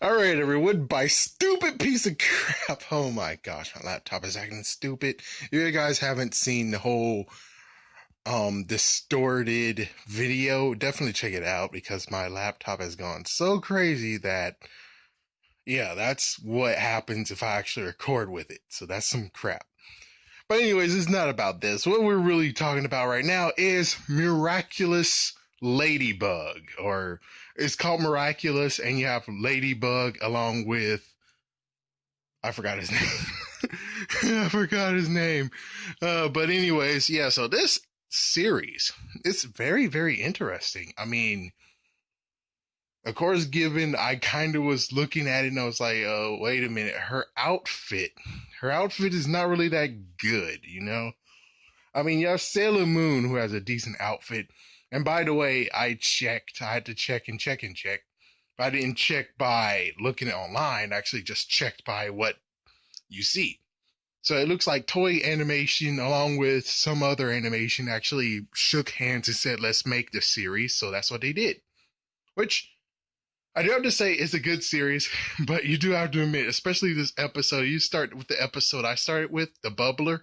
Alright, everyone, by stupid piece of crap. Oh my gosh, my laptop is acting stupid. If you guys haven't seen the whole distorted video, definitely check it out because my laptop has gone so crazy that yeah, that's what happens if I actually record with it. So that's some crap. But anyways, it's not about this. What we're really talking about right now is Miraculous LadyBug, or it's called Miraculous, and you have LadyBug along with I forgot his name. I forgot his name. But anyways, yeah. So this series, it's very very interesting. I mean, of course, given I kind of was looking at it and I was like, oh, wait a minute, her outfit is not really that good, you know. I mean, you have Sailor Moon, who has a decent outfit. And by the way, I checked. I had to check and check and check. But I didn't check by looking at online. I actually just checked by what you see. So it looks like Toy Animation, along with some other animation, actually shook hands and said, let's make this series. So that's what they did. Which, I do have to say, is a good series. But you do have to admit, especially this episode, you start with the episode I started with, The Bubbler.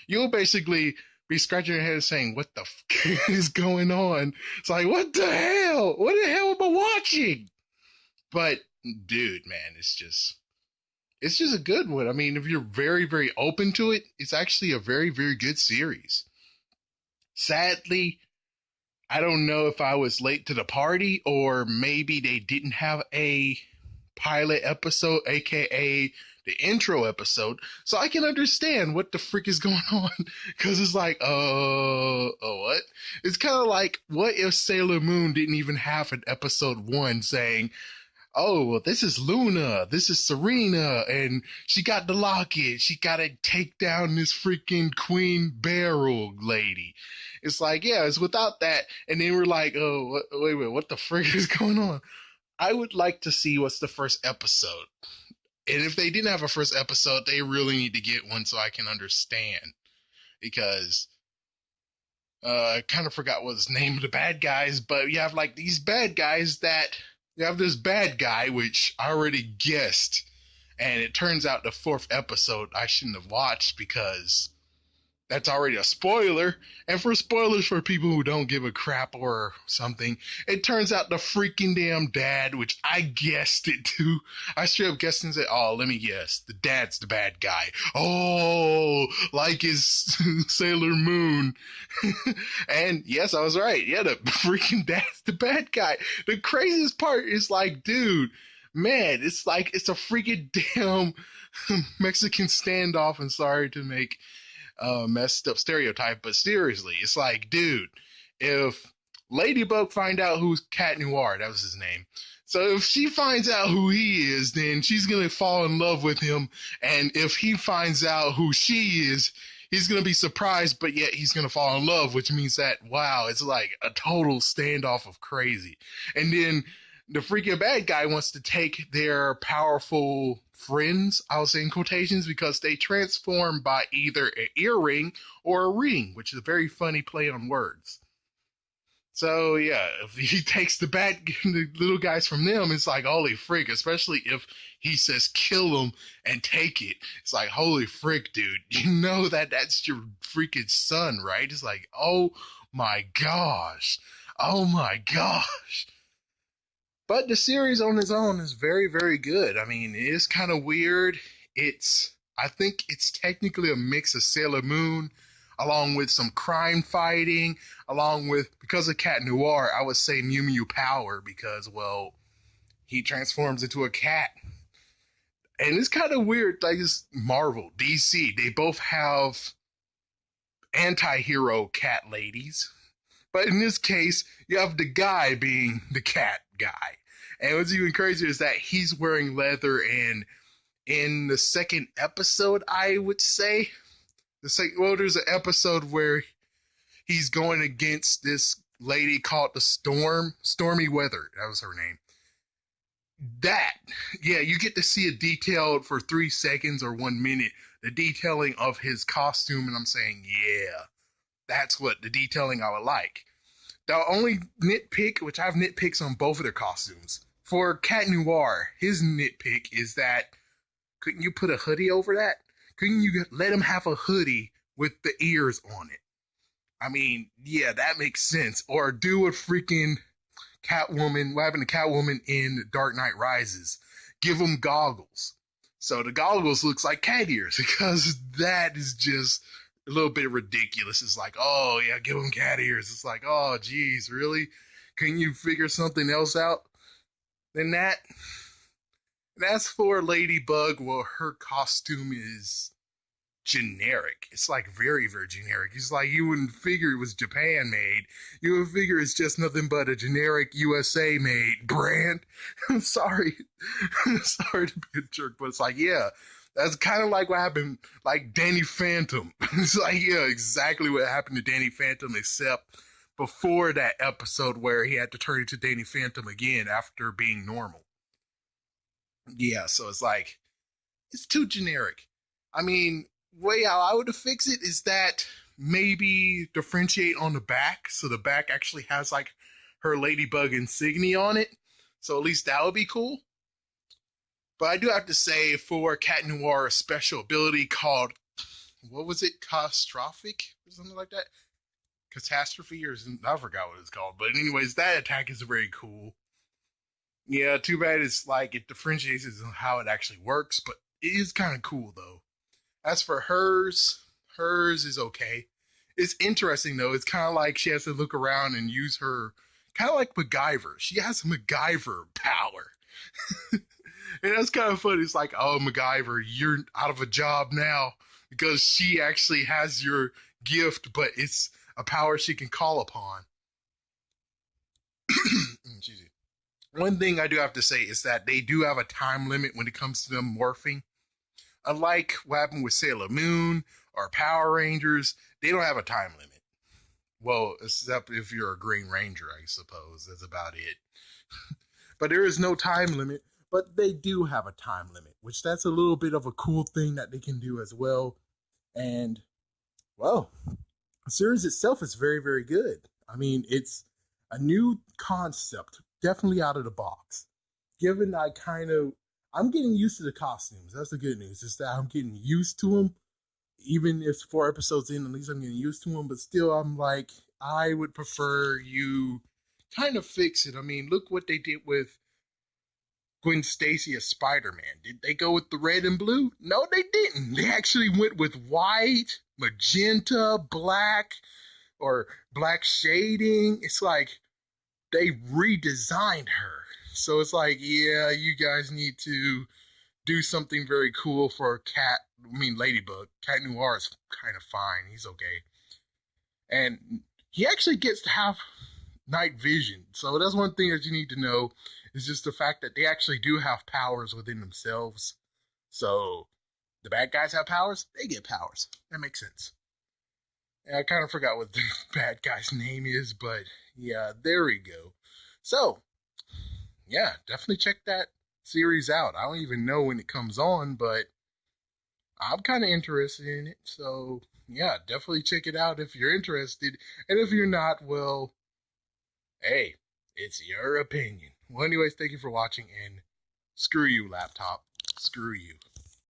You'll basically be scratching your head saying, what the f*** is going on? It's like, what the hell? What the hell am I watching? But, dude, man, it's just a good one. I mean, if you're very, very open to it, it's actually a very, very good series. Sadly, I don't know if I was late to the party or maybe they didn't have a pilot episode, aka the intro episode, so I can understand what the frick is going on. Because it's like, what? It's kind of like, what if Sailor Moon didn't even have an episode 1 saying, oh, well, this is Luna, this is Serena, and she got the locket, she gotta take down this freaking Queen Beryl lady. It's like, yeah, it's without that, and then we're like, oh, wait, what the frick is going on? I would like to see what's the first episode. And if they didn't have a first episode, they really need to get one so I can understand. Because I kind of forgot what the name of the bad guys, but you have like these bad guys that you have this bad guy, which I already guessed. And it turns out the 4th episode I shouldn't have watched because that's already a spoiler. And for spoilers for people who don't give a crap or something, it turns out the freaking damn dad, which I guessed it too. I straight up guessed and said, oh, let me guess. The dad's the bad guy. Oh, like his Sailor Moon. And yes, I was right. Yeah, the freaking dad's the bad guy. The craziest part is like, dude, man, it's like, it's a freaking damn Mexican standoff. And sorry to make messed up stereotype, but seriously, it's like, dude, if LadyBug find out who's Cat Noir, that was his name. So if she finds out who he is, then she's gonna fall in love with him, and if he finds out who she is, he's gonna be surprised, but yet he's gonna fall in love, which means that, wow, it's like a total standoff of crazy. And then the freaking bad guy wants to take their powerful friends, I'll say in quotations, because they transform by either an earring or a ring, which is a very funny play on words. So yeah, if he takes the little guys from them, it's like, holy frick, especially if he says kill them and take it. It's like, holy frick, dude, you know that's your freaking son, right? It's like, oh my gosh. Oh my gosh. But the series on its own is very, very good. I mean, it is kind of weird. I think it's technically a mix of Sailor Moon, along with some crime fighting, along with, because of Cat Noir, I would say Mew Mew Power, because, well, he transforms into a cat. And it's kind of weird, like it's Marvel, DC, they both have anti-hero cat ladies. But in this case, you have the guy being the cat guy. And what's even crazier is that he's wearing leather, and in the 2nd episode, I would say, there's an episode where he's going against this lady called the Stormy Weather. That was her name. Yeah, you get to see it detailed for 3 seconds or 1 minute, the detailing of his costume, and I'm saying, yeah, that's what the detailing I would like. The only nitpick, which I have nitpicks on both of their costumes, For Cat Noir, his nitpick is that couldn't you put a hoodie over that? Couldn't you let him have a hoodie with the ears on it? I mean, yeah, that makes sense. Or do a freaking Catwoman, what happened to Catwoman in Dark Knight Rises? Give him goggles. So the goggles looks like cat ears because that is just a little bit ridiculous. It's like, oh yeah, give him cat ears. It's like, oh geez, really? Can you figure something else out than that? And as for Ladybug, well, her costume is generic. It's like very, very generic. It's like you wouldn't figure it was Japan made. You would figure it's just nothing but a generic USA made brand. I'm sorry. I'm sorry to be a jerk, but it's like, yeah, that's kind of like what happened, like Danny Phantom. It's like, yeah, exactly what happened to Danny Phantom, except before that episode where he had to turn into Danny Phantom again after being normal. Yeah, so it's like, it's too generic. I mean, way how I would fix it is that maybe differentiate on the back, so the back actually has like her Ladybug insignia on it. So at least that would be cool. But I do have to say, for Cat Noir, a special ability called, what was it, Catastrophic or something like that? Catastrophe, or I forgot what it's called. But anyways, that attack is very cool. Yeah, too bad it's like it differentiates how it actually works, but it is kind of cool though. As for hers is okay. It's interesting though. It's kind of like she has to look around and use her, kind of like MacGyver. She has MacGyver power. And that's kind of funny. It's like, oh, MacGyver, you're out of a job now because she actually has your gift, but it's a power she can call upon. One thing I do have to say is that they do have a time limit when it comes to them morphing. Unlike what happened with Sailor Moon or Power Rangers, they don't have a time limit. Well, except if you're a Green Ranger, I suppose. That's about it. But there is no time limit, but they do have a time limit, which that's a little bit of a cool thing that they can do as well. And, well, the series itself is very, very good. I mean, it's a new concept, definitely out of the box. Given I'm getting used to the costumes. That's the good news. Is that I'm getting used to them. Even if 4 episodes in, at least I'm getting used to them. But still, I'm like, I would prefer you kind of fix it. I mean, look what they did with Gwen Stacy as Spider-Man. Did they go with the red and blue? No, they didn't. They actually went with white, magenta, black, or black shading. It's like they redesigned her. So it's like, yeah, you guys need to do something very cool for Ladybug. Cat Noir is kind of fine. He's okay. And he actually gets to have night vision. So that's one thing that you need to know is just the fact that they actually do have powers within themselves. So the bad guys have powers, they get powers. That makes sense. And I kind of forgot what the bad guy's name is, but yeah, there we go. So, yeah, definitely check that series out. I don't even know when it comes on, but I'm kind of interested in it. So, yeah, definitely check it out if you're interested. And if you're not, well, hey, it's your opinion. Well, anyways, thank you for watching, and screw you, laptop. Screw you.